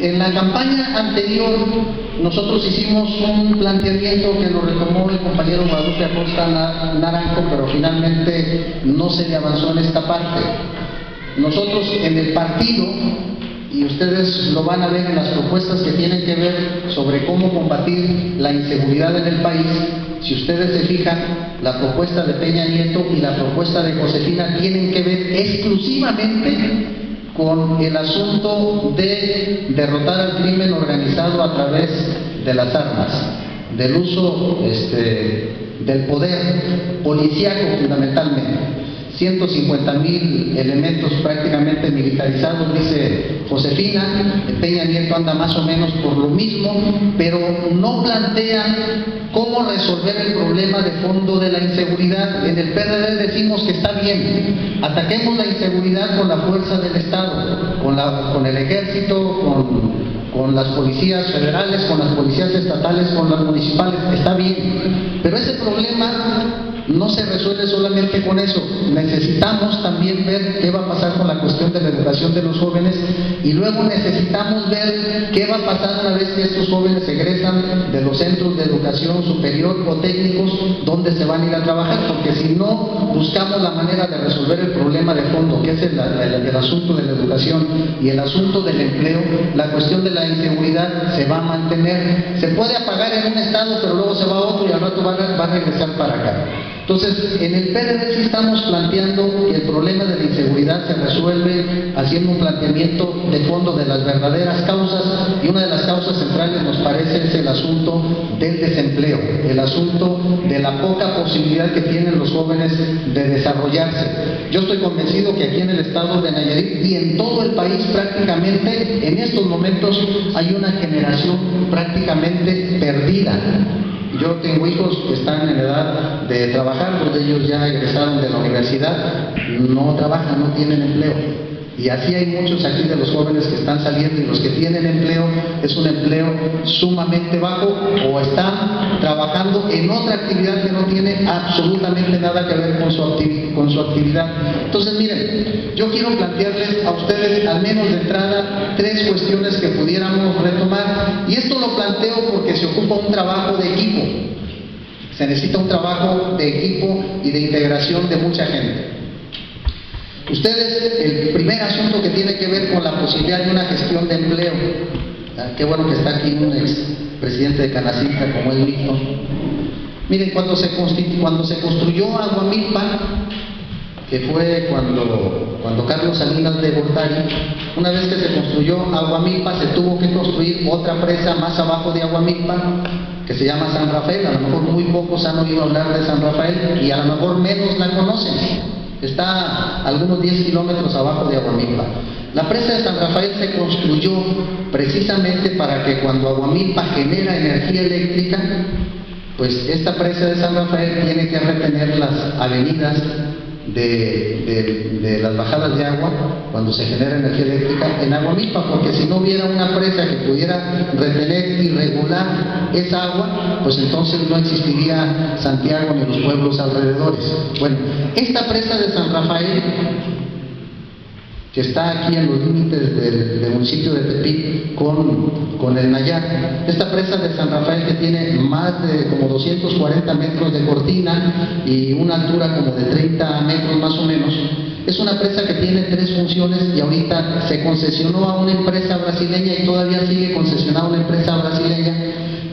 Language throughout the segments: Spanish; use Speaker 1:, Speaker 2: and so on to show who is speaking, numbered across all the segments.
Speaker 1: En la campaña anterior nosotros hicimos un planteamiento que lo retomó el compañero Guadalupe Acosta Naranjo, pero finalmente no se le avanzó en esta parte. Nosotros en el partido, y ustedes lo van a ver en las propuestas que tienen que ver sobre cómo combatir la inseguridad en el país, si ustedes se fijan, la propuesta de Peña Nieto y la propuesta de Josefina tienen que ver exclusivamente con el asunto de derrotar al crimen organizado a través de las armas, del uso del poder policíaco fundamentalmente. 150,000 elementos prácticamente militarizados, dice Josefina. Peña Nieto anda más o menos por lo mismo, pero no plantean cómo resolver el problema de fondo de la inseguridad. En el PRD decimos que está bien, ataquemos la inseguridad con la fuerza del Estado, con el ejército, con las policías federales, con las policías estatales, con las municipales, está bien, pero ese problema no se resuelve solamente con eso. Necesitamos también ver qué va a pasar con la cuestión de la educación de los jóvenes, y luego necesitamos ver qué va a pasar una vez que estos jóvenes egresan de los centros de educación superior o técnicos, dónde se van a ir a trabajar, porque si no buscamos la manera de resolver el problema de fondo, que es el asunto de la educación y el asunto del empleo, la cuestión de la inseguridad se va a mantener. Se puede apagar en un estado, pero luego se va a otro y al rato va a regresar para acá. Entonces, en el PRD sí estamos planteando que el problema de la inseguridad se resuelve haciendo un planteamiento de fondo de las verdaderas causas, y una de las causas centrales nos parece es el asunto del desempleo, el asunto de la poca posibilidad que tienen los jóvenes de desarrollarse. Yo estoy convencido que aquí en el estado de Nayarit y en todo el país prácticamente en estos momentos hay una generación prácticamente perdida. Yo tengo hijos que están en edad de trabajar, dos de ellos ya egresaron de la universidad, no trabajan, no tienen empleo. Y así hay muchos aquí de los jóvenes que están saliendo, y los que tienen empleo es un empleo sumamente bajo, o están trabajando en otra actividad que no tiene absolutamente nada que ver con su actividad. Entonces, miren, yo quiero plantearles a ustedes, al menos de entrada, tres cuestiones que pudiéramos retomar, y esto lo planteo porque se ocupa un trabajo de equipo. Se necesita un trabajo de equipo y de integración de mucha gente. Ustedes, el primer asunto que tiene que ver con la posibilidad de una gestión de empleo. Qué bueno que está aquí un ex presidente de Canacintra como es Víctor. Miren, cuando se construyó Aguamilpa, que fue cuando Carlos Salinas de Gortari, una vez que se construyó Aguamilpa, se tuvo que construir otra presa más abajo de Aguamilpa, que se llama San Rafael. A lo mejor muy pocos han oído hablar de San Rafael, y a lo mejor menos la conocen. Está a algunos 10 kilómetros abajo de Aguamilpa. La presa de San Rafael se construyó precisamente para que cuando Aguamilpa genera energía eléctrica, pues esta presa de San Rafael tiene que retener las avenidas de las bajadas de agua cuando se genera energía eléctrica en Aguamilpa, porque si no hubiera una presa que pudiera retener y regular esa agua, pues entonces no existiría Santiago ni los pueblos alrededores. Bueno, esta presa de San Rafael, que está aquí en los límites del municipio de Tepic con el Nayar. Esta presa de San Rafael, que tiene más de como 240 metros de cortina y una altura como de 30 metros más o menos, es una presa que tiene tres funciones, y ahorita se concesionó a una empresa brasileña y todavía sigue concesionada a una empresa brasileña.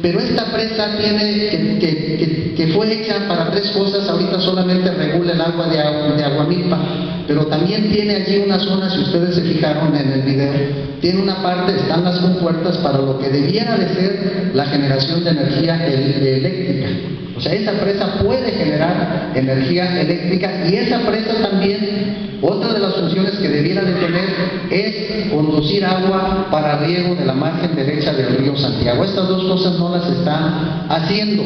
Speaker 1: Pero esta presa que fue hecha para tres cosas, ahorita solamente regula el agua de Aguamilpa, pero también tiene allí una zona, si ustedes se fijaron en el video, tiene una parte, están las compuertas para lo que debiera de ser la generación de energía eléctrica. O sea, esa presa puede generar energía eléctrica, y esa presa también, otra de las funciones que debiera de tener es conducir agua para riego de la margen derecha del río Santiago. Estas dos cosas no las está haciendo.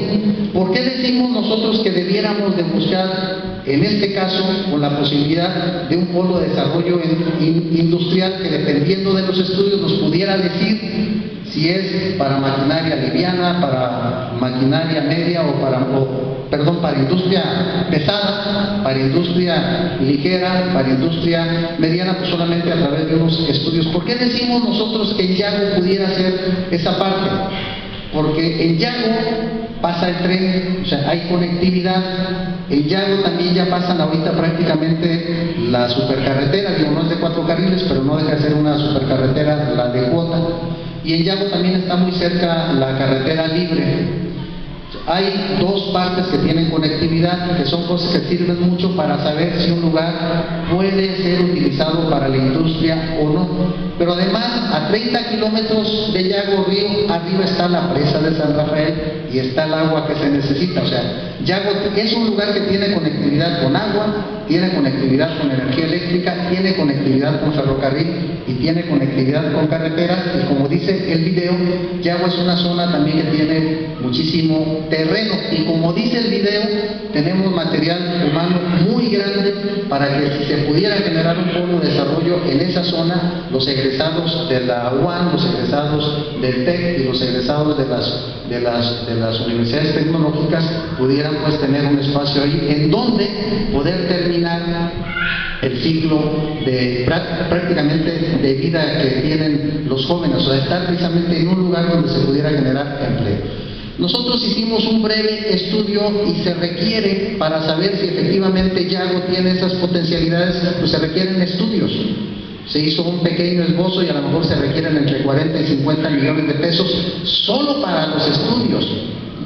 Speaker 1: ¿Por qué decimos nosotros que debiéramos de buscar, en este caso, con la posibilidad de un polo de desarrollo industrial que, dependiendo de los estudios, nos pudiera decir si es para maquinaria liviana, para maquinaria media o para industria pesada, para industria ligera, para industria mediana, pues solamente a través de unos estudios. ¿Por qué decimos nosotros que en Yago pudiera ser esa parte? Porque en Yago pasa el tren, o sea, hay conectividad. En Yago también ya pasan ahorita prácticamente la supercarretera, digo, no es de 4 carriles, pero no deja de ser una supercarretera, la de cuota. Y en Yago también está muy cerca la carretera libre. Hay dos partes que tienen conectividad, que son cosas que sirven mucho para saber si un lugar puede ser utilizado para la industria o no. Pero además, a 30 kilómetros de Yago Río, arriba está la presa de San Rafael y está el agua que se necesita. O sea, Yago es un lugar que tiene conectividad con agua, tiene conectividad con energía eléctrica, tiene conectividad con ferrocarril y tiene conectividad con carreteras. Y como dice el video, Yago es una zona también que tiene muchísimo terreno, y como dice el video, tenemos material humano muy grande para que si se pudiera generar un polo de desarrollo en esa zona, los egresados de la UAM, los egresados del TEC y los egresados de las universidades tecnológicas pudieran pues tener un espacio ahí en donde poder terminar el ciclo de prácticamente de vida que tienen los jóvenes, o sea, estar precisamente en un lugar donde se pudiera generar empleo. Nosotros hicimos un breve estudio y se requiere, para saber si efectivamente Yago tiene esas potencialidades, pues se requieren estudios. Se hizo un pequeño esbozo y a lo mejor se requieren entre 40 y 50 millones de pesos solo para los estudios.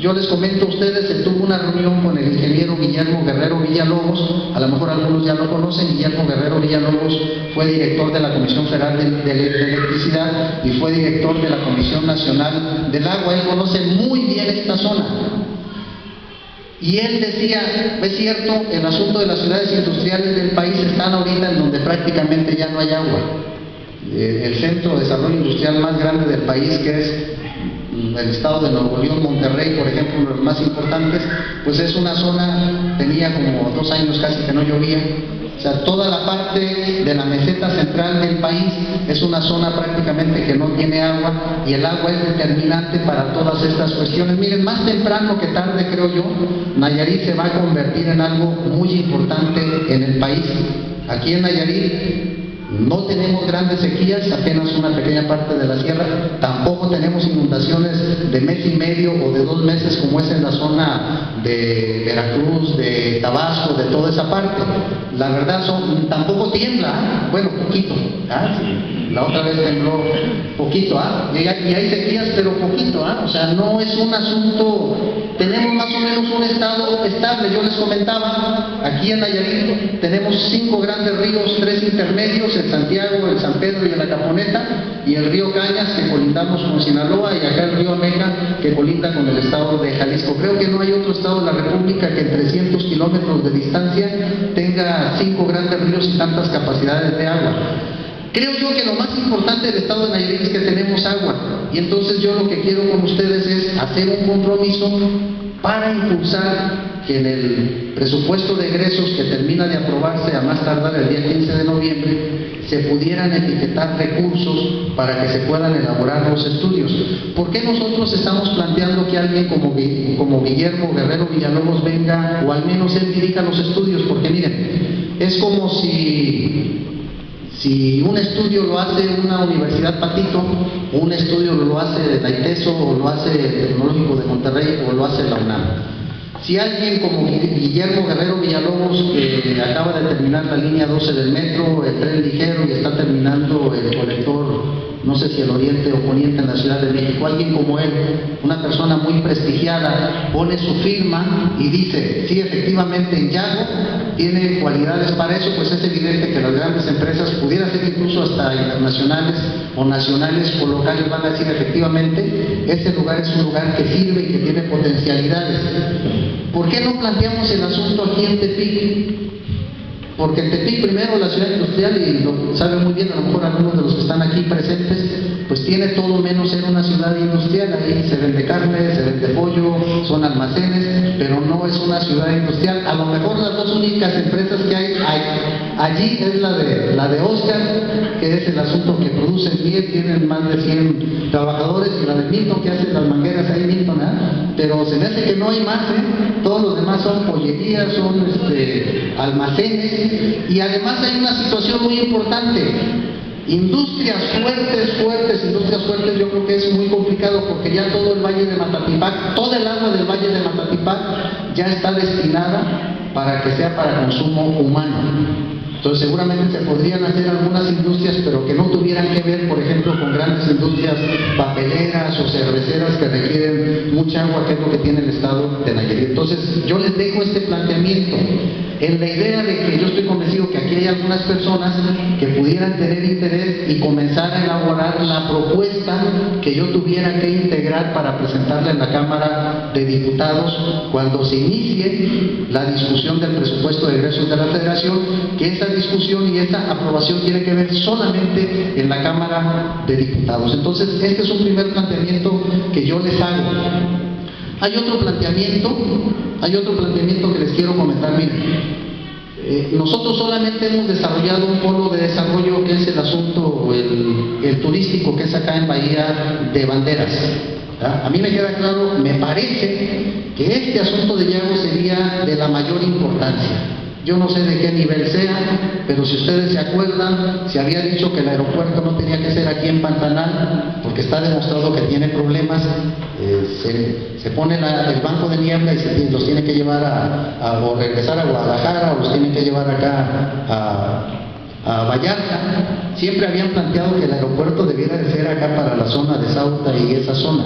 Speaker 1: Yo les comento a ustedes, se tuvo una reunión con el ingeniero Guillermo Guerrero Villalobos, a lo mejor algunos ya lo conocen. Guillermo Guerrero Villalobos fue director de la Comisión Federal de Electricidad y fue director de la Comisión Nacional del Agua. Él conoce muy bien esta zona. Y él decía, es cierto, el asunto de las ciudades industriales del país están ahorita en donde prácticamente ya no hay agua. El centro de desarrollo industrial más grande del país, que es el estado de Nuevo León, Monterrey, por ejemplo, uno de los más importantes, pues es una zona, tenía como 2 años casi que no llovía. O sea, toda la parte de la meseta central del país es una zona prácticamente que no tiene agua, y el agua es determinante para todas estas cuestiones. Miren, más temprano que tarde, creo yo, Nayarit se va a convertir en algo muy importante en el país. Aquí en Nayarit no tenemos grandes sequías, apenas una pequeña parte de la sierra. Tampoco tenemos inundaciones de mes y medio o de 2 meses como es en la zona de Veracruz, de Tabasco, de toda esa parte. La verdad, tampoco tiembla, bueno, poquito. Sí. La otra vez tembló poquito, y hay sequías, pero poquito. O sea, no es un asunto. Tenemos más o menos un estado estable. Yo les comentaba, aquí en Nayarit tenemos 5 grandes ríos, 3 intermedios, el Santiago, el San Pedro y el Acaponeta, y el río Cañas, que colindamos con Sinaloa, y acá el río Meca, que colinda con el estado de Jalisco. Creo que no hay otro estado de la República que en 300 kilómetros de distancia tenga 5 grandes ríos y tantas capacidades de agua. Creo yo que lo más importante del estado de Nayarit es que tenemos agua, y entonces yo lo que quiero con ustedes es hacer un compromiso para impulsar que en el presupuesto de egresos que termina de aprobarse a más tardar el día 15 de noviembre, se pudieran etiquetar recursos para que se puedan elaborar los estudios. ¿Por qué nosotros estamos planteando que alguien como Guillermo Guerrero Villalobos venga, o al menos él dirija los estudios? Porque miren, es como si un estudio lo hace una universidad Patito, o un estudio lo hace la ITESO, o lo hace el Tecnológico de Monterrey, o lo hace la UNAM. Si alguien como Guillermo Guerrero Villalobos, que acaba de terminar la línea 12 del metro, el tren ligero, y está terminando el colector, no sé si el oriente o poniente en la Ciudad de México, alguien como él, una persona muy prestigiada, pone su firma y dice, sí, efectivamente en Yago tiene cualidades para eso, pues es evidente que las grandes empresas, pudiera ser incluso hasta internacionales o nacionales o locales, van a decir efectivamente, este lugar es un lugar que sirve y que tiene potencialidades. ¿Por qué no planteamos el asunto aquí en Tepic? Porque en Tepic, primero, la ciudad industrial, y lo saben muy bien a lo mejor algunos de los que están aquí presentes, pues tiene todo menos ser una ciudad industrial. Ahí se vende carne, se vende pollo, son almacenes, pero no es una ciudad industrial. A lo mejor las 2 únicas empresas que hay allí es la de Oscar, que es el asunto que producen miel, tienen más de 100 trabajadores y la de Milton que hace las mangueras ahí Milton, pero se me hace que no hay más, todos los demás son pollerías, son almacenes, y además hay una situación muy importante. Industrias fuertes, yo creo que es muy complicado porque ya todo el valle de Matatipac, toda el agua del valle de Matatipac ya está destinada para que sea para consumo humano. Entonces seguramente se podrían hacer algunas industrias, pero que no tuvieran que ver, por ejemplo, con grandes industrias papeleras o cerveceras que requieren mucha agua, que es lo que tiene el estado de Nayarit. Entonces yo les dejo este planteamiento en la idea de que yo estoy convencido que aquí hay algunas personas que pudieran tener interés y comenzar a elaborar la propuesta que yo tuviera que integrar para presentarla en la Cámara de Diputados cuando se inicie la discusión del presupuesto de egresos de la Federación, que esa discusión y esa aprobación tiene que ver solamente en la Cámara de Diputados. Entonces, este es un primer planteamiento que yo les hago. Hay otro planteamiento que les quiero comentar. Miren, nosotros solamente hemos desarrollado un polo de desarrollo que es el asunto, el turístico, que es acá en Bahía de Banderas. A mí me queda claro, me parece que este asunto de Yago sería de la mayor importancia. Yo no sé de qué nivel sea, pero si ustedes se acuerdan, se había dicho que el aeropuerto no tenía que ser aquí en Pantanal, porque está demostrado que tiene problemas. Se pone el banco de niebla y los tiene que llevar o regresar a Guadalajara, o los tienen que llevar acá a Vallarta. Siempre habían planteado que el aeropuerto debiera de ser acá para la zona de Sauta y esa zona.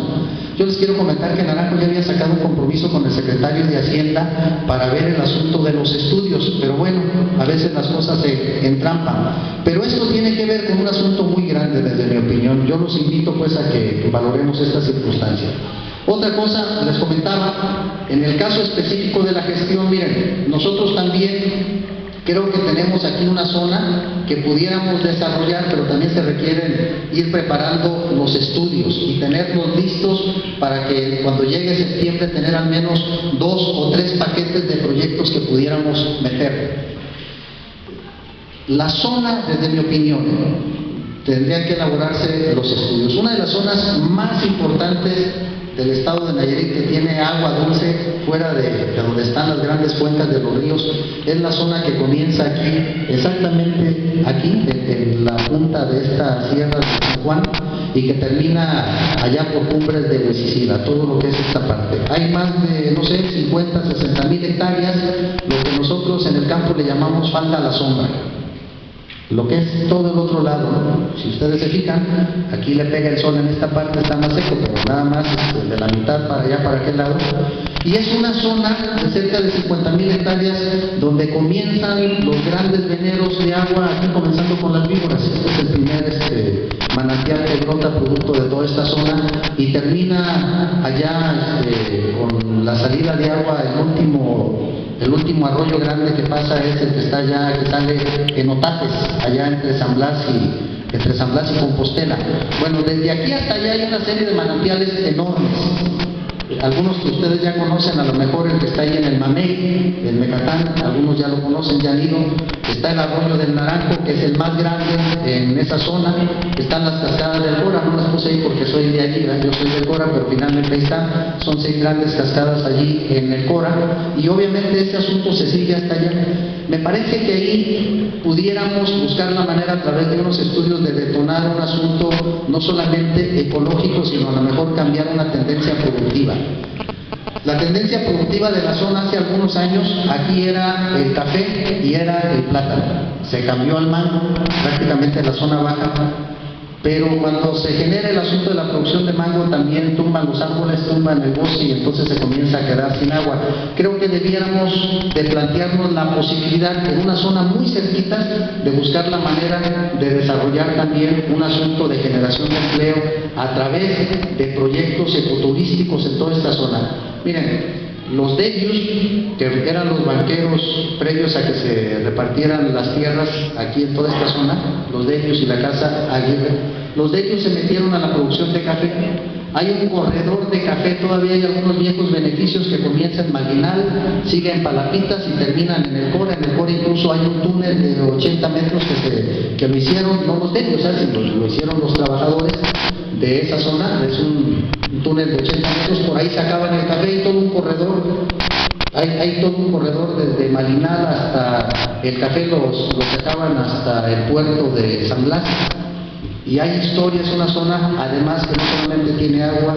Speaker 1: Yo les quiero comentar que Naranjo ya había sacado un compromiso con el secretario de Hacienda para ver el asunto de los estudios, pero bueno, a veces las cosas se entrampan. Pero esto tiene que ver con un asunto muy grande desde mi opinión. Yo los invito pues a que valoremos esta circunstancia. Otra cosa, les comentaba, en el caso específico de la gestión, miren, nosotros también creo que tenemos aquí una zona que pudiéramos desarrollar, pero también se requieren ir preparando los estudios y tenerlos listos para que cuando llegue septiembre tener al menos 2 o 3 paquetes de proyectos que pudiéramos meter. La zona, desde mi opinión, tendrían que elaborarse los estudios. Una de las zonas más importantes del estado de Nayarit que tiene agua dulce fuera de donde están las grandes cuencas de los ríos es la zona que comienza aquí, exactamente aquí, en la punta de esta sierra de San Juan, y que termina allá por Cumbres de Huesisila, todo lo que es esta parte. Hay más de, no sé, 50, 60,000 hectáreas, lo que nosotros en el campo le llamamos falda a la sombra. Lo que es todo el otro lado, ¿no? Si ustedes se fijan, aquí le pega el sol en esta parte, está más seco, pero nada más de la mitad para allá, para aquel lado. Y es una zona de cerca de 50,000 hectáreas donde comienzan los grandes veneros de agua, aquí comenzando con las víboras. Este es el primer manantial que brota producto de toda esta zona y termina allá con la salida de agua, el último arroyo grande que pasa es el que está allá, que sale en Otates, allá entre San Blas y Compostela. Bueno, desde aquí hasta allá hay una serie de manantiales enormes. Algunos que ustedes ya conocen, a lo mejor el que está ahí en el Mamey, el Mecatán, algunos ya lo conocen, ya han ido. Está el arroyo del Naranjo, que es el más grande en esa zona. Están las cascadas del Cora, no las puse ahí porque soy de allí, yo soy del Cora, pero finalmente ahí están. Son 6 grandes cascadas allí en el Cora, y obviamente ese asunto se sigue hasta allá. Me parece que ahí pudiéramos buscar la manera a través de unos estudios de detonar un asunto no solamente ecológico, sino a lo mejor cambiar una tendencia productiva. La tendencia productiva de la zona hace algunos años, aquí era el café y era el plátano. Se cambió al mango, prácticamente en la zona baja, pero cuando se genera el asunto de la producción de mango también tumban los árboles, tumban el bosque y entonces se comienza a quedar sin agua. Creo que debiéramos de plantearnos la posibilidad en una zona muy cerquita de buscar la manera de desarrollar también un asunto de generación de empleo a través de proyectos ecoturísticos en toda esta zona. Miren, los Deyus, que eran los banqueros previos a que se repartieran las tierras aquí en toda esta zona, los Deyus y la Casa Aguirre, los Deyus se metieron a la producción de café. Hay un corredor de café, todavía hay algunos viejos beneficios que comienzan en Maguinal, siguen en Palapitas y terminan en el Cora. En el Cora incluso hay un túnel de 80 metros que lo hicieron, no los Deyus, sino lo hicieron los trabajadores de esa zona, es un túnel de 80 metros, por ahí sacaban el café y todo un corredor. Hay todo un corredor desde Malinal hasta el café, lo sacaban hasta el puerto de San Blas. Y hay historia, es una zona además que no solamente tiene agua,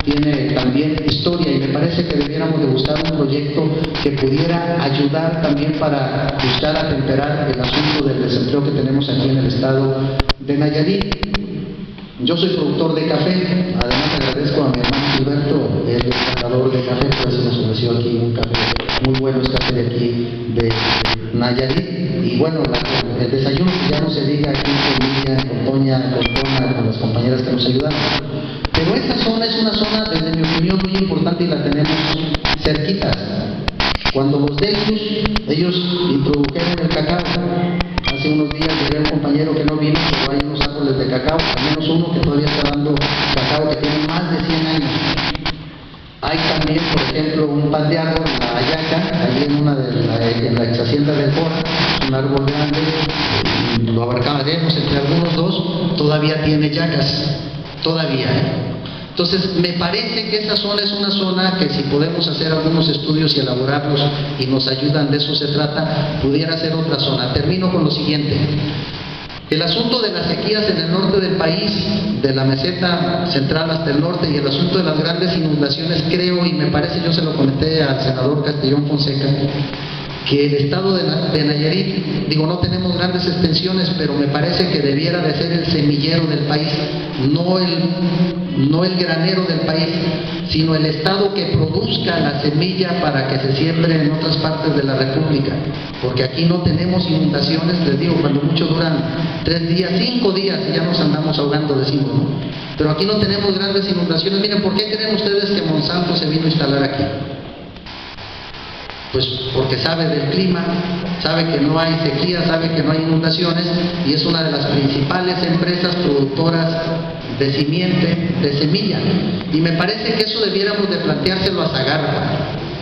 Speaker 1: tiene también historia, y me parece que debiéramos de buscar un proyecto que pudiera ayudar también para buscar atemperar el asunto del desempleo que tenemos aquí en el estado de Nayarit. Yo soy productor de café, además agradezco a mi hermano Gilberto, el plantador de café, por eso nos ofreció aquí un café muy bueno, es café de aquí de Nayarit. Y bueno, el desayuno que ya no se diga aquí con Miriam, con Toña, con las compañeras que nos ayudan. Pero esta zona es una zona, desde mi opinión, muy importante y la tenemos cerquitas. Cuando los delfos, ellos introdujeron el cacao. Hace unos días llegué a un compañero que no vino, pero hay unos árboles de cacao, al menos uno que todavía está dando cacao, que tiene más de 100 años. Hay también, por ejemplo, un pan de árbol, la ayaca, ahí en la ex hacienda del Cora, un árbol grande, lo abarcaremos entre algunos dos, todavía tiene yacas, todavía. Entonces, me parece que esa zona es una zona que si podemos hacer algunos estudios y elaborarlos y nos ayudan, de eso se trata, pudiera ser otra zona. Termino con lo siguiente. El asunto de las sequías en el norte del país, de la meseta central hasta el norte, y el asunto de las grandes inundaciones, creo, y me parece, yo se lo comenté al senador Castellón Fonseca, que el estado de Nayarit, digo, no tenemos grandes extensiones, pero me parece que debiera de ser el semillero del país, no el granero del país, sino el estado que produzca la semilla para que se siembre en otras partes de la República, porque aquí no tenemos inundaciones, les digo, cuando mucho duran 3 días, 5 días y ya nos andamos ahogando, decimos, ¿no? Pero aquí no tenemos grandes inundaciones. Miren, ¿por qué creen ustedes que Monsanto se vino a instalar aquí? Pues porque sabe del clima, sabe que no hay sequía, sabe que no hay inundaciones, y es una de las principales empresas productoras de simiente, de semilla. Y me parece que eso debiéramos de planteárselo a Zagarpa.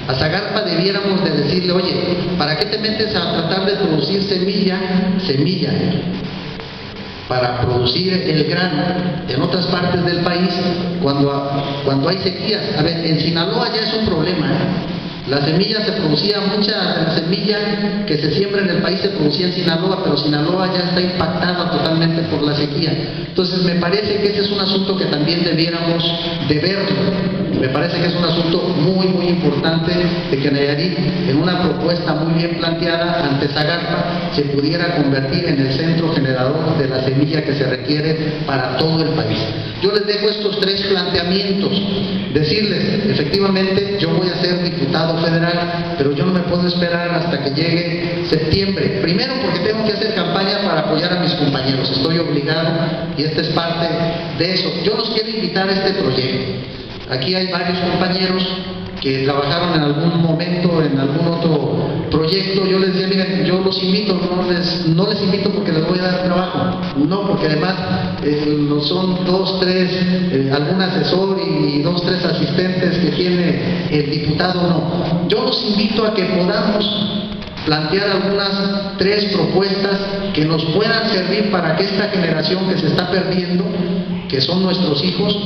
Speaker 1: A Zagarpa debiéramos de decirle, oye, ¿para qué te metes a tratar de producir semilla? Para producir el grano en otras partes del país cuando hay sequías. A ver, en Sinaloa ya es un problema, La semilla se producía, mucha de la semilla que se siembra en el país se producía en Sinaloa, pero Sinaloa ya está impactada totalmente por la sequía. Entonces me parece que ese es un asunto que también debiéramos de verlo. Me parece que es un asunto muy, muy importante de que Nayarit, en una propuesta muy bien planteada ante Zagarpa, se pudiera convertir en el centro generador de la semilla que se requiere para todo el país. Yo les dejo estos 3 planteamientos. Decirles, efectivamente, yo voy a ser diputado federal, pero yo no me puedo esperar hasta que llegue septiembre. Primero porque tengo que hacer campaña para apoyar a mis compañeros, estoy obligado y esta es parte de eso. Yo los quiero invitar a este proyecto. Aquí hay varios compañeros que trabajaron en algún momento en algún otro proyecto. Yo les decía, miren, yo los invito, no les invito porque les voy a dar trabajo, no, porque además son 2, 3, algún asesor y 2, 3 asistentes que tiene el diputado, no. Yo los invito a que podamos plantear algunas 3 propuestas que nos puedan servir para que esta generación que se está perdiendo, que son nuestros hijos,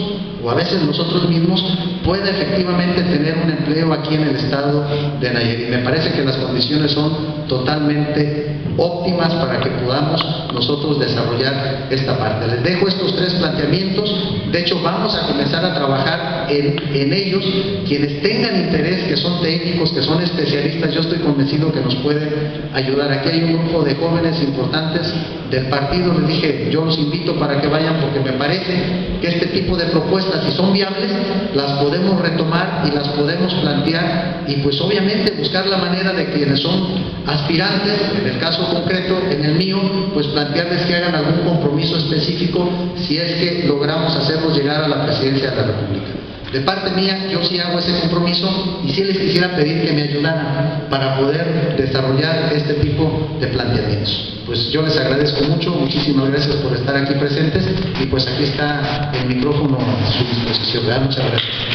Speaker 1: o a veces nosotros mismos, pueda efectivamente tener un empleo aquí en el estado de Nayarit. Me parece que las condiciones son totalmente óptimas para que podamos nosotros desarrollar esta parte. Les dejo estos 3 planteamientos. De hecho, vamos a comenzar a trabajar en ellos. Quienes tengan interés, que son técnicos, que son especialistas, yo estoy convencido que nos pueden ayudar. Aquí hay un grupo de jóvenes importantes del partido. Les dije, yo los invito para que vayan, porque me parece que este tipo de propuestas, si son viables, las podemos retomar y las podemos plantear, y pues obviamente buscar la manera de quienes son aspirantes, en el caso concreto, en el mío, pues plantearles que hagan algún compromiso específico si es que logramos hacerlos llegar a la presidencia de la República. De parte mía, yo sí hago ese compromiso y sí les quisiera pedir que me ayudaran para poder desarrollar este tipo de planteamientos. Pues yo les agradezco mucho, muchísimas gracias por estar aquí presentes, y pues aquí está el micrófono a su disposición. Muchas gracias.